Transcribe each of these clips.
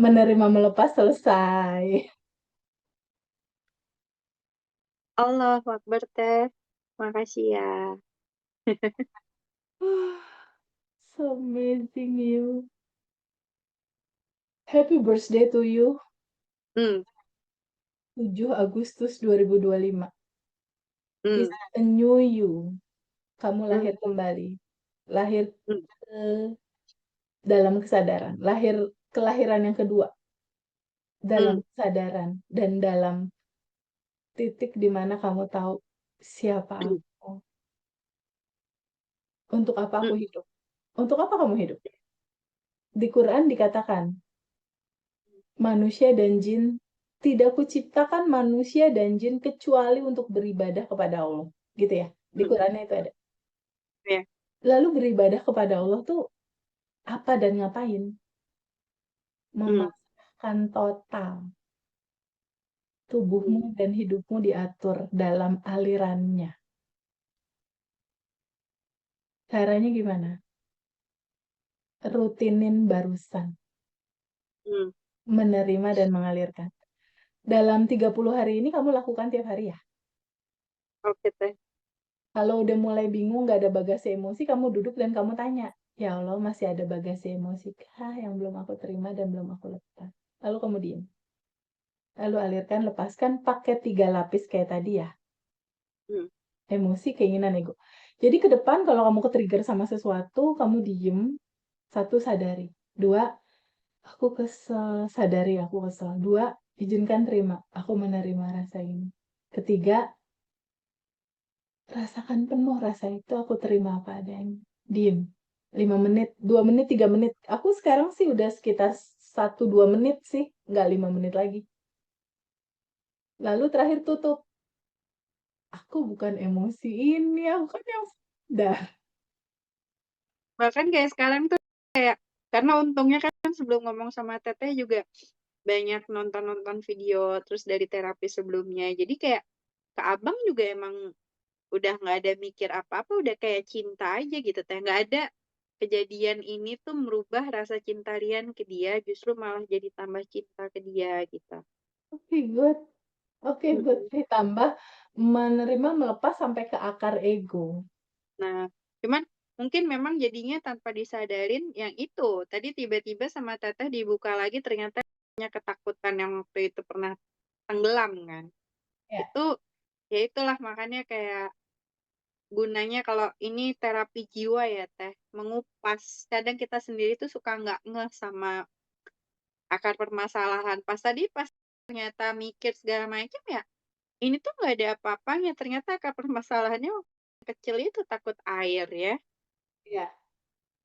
Menerima melepas selesai. Allahu Akbar Teh. Makasih ya. So amazing you. Happy birthday to you. Hmm, 7 Agustus 2025. Is hmm, a new you. Kamu hmm, lahir kembali. Lahir hmm, ke dalam kesadaran. Kelahiran yang kedua dalam hmm, kesadaran dan dalam titik di mana kamu tahu siapa hmm, aku. Untuk apa hmm, aku hidup? Untuk apa kamu hidup? Di Quran dikatakan, manusia dan jin tidak kuciptakan manusia dan jin kecuali untuk beribadah kepada Allah. Gitu ya. Di hmm. Qurannya itu ada. Ya. Lalu beribadah kepada Allah tuh apa dan ngapain? Hmm, Memasrahkan total hmm, tubuhmu dan hidupmu diatur dalam alirannya. Caranya gimana? Rutinin barusan. hmm. Menerima dan mengalirkan. Dalam 30 hari ini kamu lakukan tiap hari ya? Oke Teh. Kalau udah mulai bingung, nggak ada bagasi emosi, kamu duduk dan kamu tanya, ya Allah masih ada bagasi emosi kah yang belum aku terima dan belum aku lepas? Lalu kamu diem. Lalu alirkan, lepaskan, pakai 3 lapis kayak tadi ya. Hmm, Emosi, keinginan, ego. Jadi ke depan kalau kamu ke-trigger sama sesuatu, kamu diem. 1, sadari. 2, aku kesel, sadari aku kesel. 2, izinkan terima, aku menerima rasa ini. Ketiga, rasakan penuh rasa itu, aku terima apa adanya. Diem. 5 menit, 2 menit, 3 menit. Aku sekarang sih udah sekitar 1-2 menit sih, nggak 5 menit lagi. Lalu terakhir tutup. Aku bukan emosi ini, aku kan yang sadar. Bahkan kayak sekarang tuh kayak karena untungnya kan sebelum ngomong sama Teteh juga banyak nonton-nonton video terus dari terapi sebelumnya. Jadi kayak ke Abang juga emang udah nggak ada mikir apa-apa, udah kayak cinta aja gitu Teh. Nggak ada kejadian ini tuh merubah rasa cinta Rian ke dia, justru malah jadi tambah cinta ke dia gitu. Oke, good. Oke, good. Mm-mm. Ditambah menerima melepas sampai ke akar ego. Nah, cuman mungkin memang jadinya tanpa disadarin yang itu. Tadi tiba-tiba sama Teteh dibuka lagi ternyata punya ketakutan yang waktu itu pernah tenggelam kan. Ya, Itu ya itulah makanya kayak gunanya kalau ini terapi jiwa ya Teh, mengupas. Kadang kita sendiri tuh suka nggak ngeh sama akar permasalahan. Pas ternyata mikir segala macam ya, ini tuh nggak ada apa-apanya. Ternyata akar permasalahannya waktu kecil itu takut air ya. ya.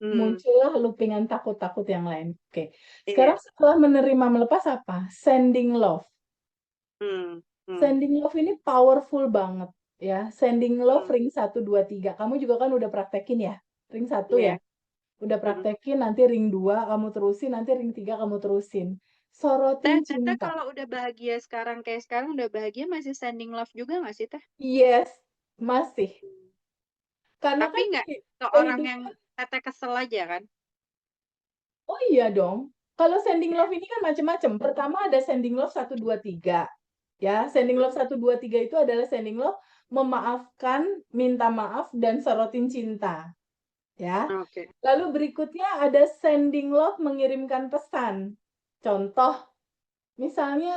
Hmm, Muncullah loopingan takut-takut yang lain. Oke. iya. Sekarang setelah menerima melepas apa? Sending love. Hmm, hmm, Sending love ini powerful banget ya. Sending love hmm, ring 1, 2, 3. Kamu juga kan udah praktekin ya? Ring 1 ya? iya. Udah Hmm. praktekin, nanti ring 2 kamu terusin, nanti ring 3 kamu terusin. Sorotin Teh, Teteh cinta. kalau udah bahagia sekarang kayak sekarang udah bahagia masih standing love juga nggak sih Teh? Yes, masih. Hmm. Karena Tapi kan nggak ke orang yang kehidupan. Teteh kesel aja kan? Oh iya dong. Kalau sending Iya. love ini kan macam-macam. Pertama ada sending love 1, 2, 3. Ya, sending love 1, 2, 3 itu adalah sending love memaafkan, minta maaf, dan sorotin cinta. Ya. Oke. Lalu berikutnya ada sending love mengirimkan pesan. Contoh, misalnya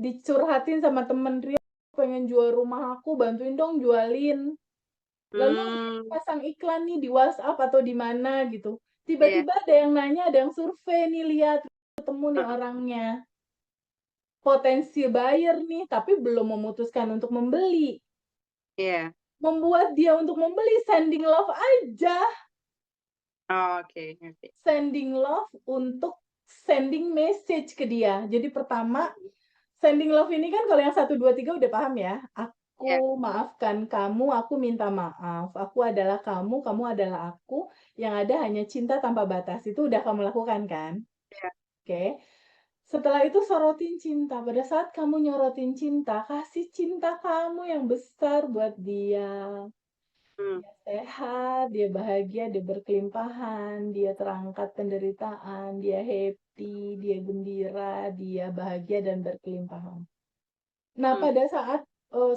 dicurhatin sama temen Rio, pengen jual rumah aku, bantuin dong jualin. Lalu Hmm, pasang iklan nih di WhatsApp atau di mana gitu. iya. Tiba-tiba ada yang nanya, ada yang survei nih, lihat ketemu nih Heeh. orangnya. Potensi buyer nih, tapi belum memutuskan untuk membeli. Iya. Membuat dia untuk membeli, sending love aja. Oh, oke, ngerti. Sending love untuk sending message ke dia. Jadi pertama, sending love ini kan kalau yang 1, 2, 3 udah paham ya. Iya. Aku maafkan kamu, aku minta maaf. Aku adalah kamu adalah aku. Yang ada hanya cinta tanpa batas. Itu udah kamu lakukan kan? Iya. Oke. Setelah itu sorotin cinta. Pada saat kamu nyorotin cinta, kasih cinta kamu yang besar buat dia. Hmm. Dia sehat, dia bahagia, dia berkelimpahan, dia terangkat penderitaan, dia happy, dia gembira, dia bahagia dan berkelimpahan. Nah, Hmm. pada saat,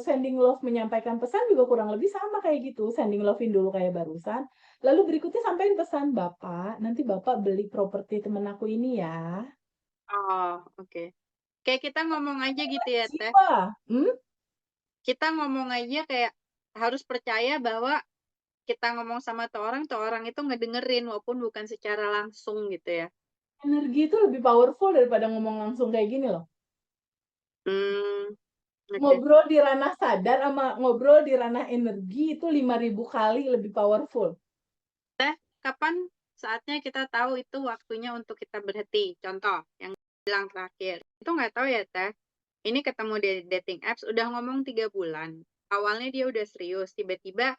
sending love menyampaikan pesan juga kurang lebih sama kayak gitu, sending love-in dulu kayak barusan, lalu berikutnya sampein pesan, "Bapak, nanti Bapak beli properti temen aku ini ya." Oh, oke. Kayak kita ngomong aja gitu ya, Teh. Jiwa, Kita ngomong aja kayak harus percaya bahwa kita ngomong sama tuh orang itu ngedengerin walaupun bukan secara langsung gitu ya. energi itu lebih powerful daripada ngomong langsung kayak gini loh. Hmm, oke. Ngobrol di ranah sadar sama ngobrol di ranah energi itu 5.000 kali lebih powerful. Teh, kapan saatnya kita tahu itu waktunya untuk kita berhenti? Contoh, yang bilang terakhir. Itu nggak tahu ya, Teh. Ini ketemu di dating apps, udah ngomong 3 bulan. Awalnya dia udah serius, tiba-tiba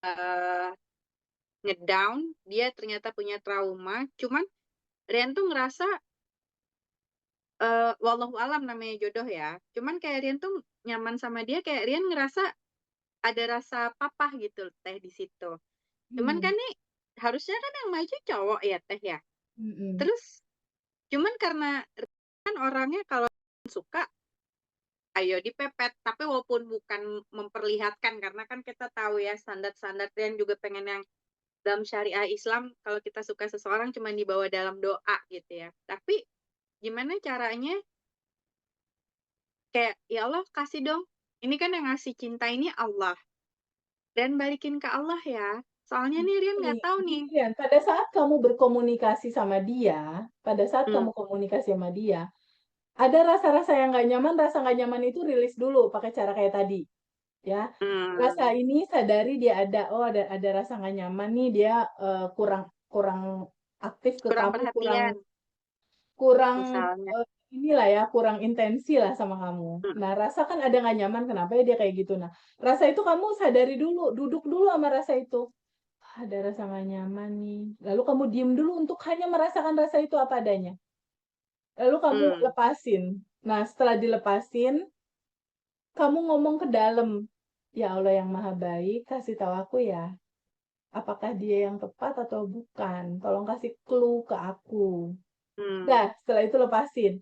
eh, ngedown, dia ternyata punya trauma. Cuman Rian tuh ngerasa, wallahu alam namanya jodoh ya. Cuman kayak Rian tuh nyaman sama dia, kayak Rian ngerasa ada rasa papah gitu Teh di situ. Cuman kan Mhm, nih, harusnya kan yang maju cowok ya Teh ya. mhm, Terus, cuman karena kan orangnya kalau suka, ayo dipepet. Tapi walaupun bukan memperlihatkan, karena kan kita tahu ya standar-standar Rian juga pengen yang dalam syariah Islam, kalau kita suka seseorang cuma dibawa dalam doa gitu ya. Tapi gimana caranya kayak ya Allah kasih dong. Ini kan yang ngasih cinta ini Allah. Dan balikin ke Allah ya. Soalnya nih Rian gini nggak tahu nih. gini Rian, pada saat kamu berkomunikasi sama dia, pada saat Hmm, kamu komunikasi sama dia, ada rasa-rasa yang nggak nyaman, rasa nggak nyaman itu rilis dulu pakai cara kayak tadi, ya. Rasa hmm, ini sadari dia ada, oh ada rasa nggak nyaman nih, dia, kurang kurang aktif ke kurang kamu, kurang perhatian kurang, misalnya. inilah ya, kurang intensi lah sama kamu. Hmm, Nah, rasa kan ada nggak nyaman, kenapa ya dia kayak gitu. Nah, rasa itu kamu sadari dulu, duduk dulu sama rasa itu. "Ah, ada rasa nggak nyaman nih." Lalu kamu diem dulu untuk hanya merasakan rasa itu apa adanya. Lalu kamu hmm, lepasin. Nah, setelah dilepasin, kamu ngomong ke dalam, "Ya Allah yang Maha Baik, kasih tahu aku ya, apakah dia yang tepat atau bukan? Tolong kasih clue ke aku." hmm, Dah, setelah itu lepasin.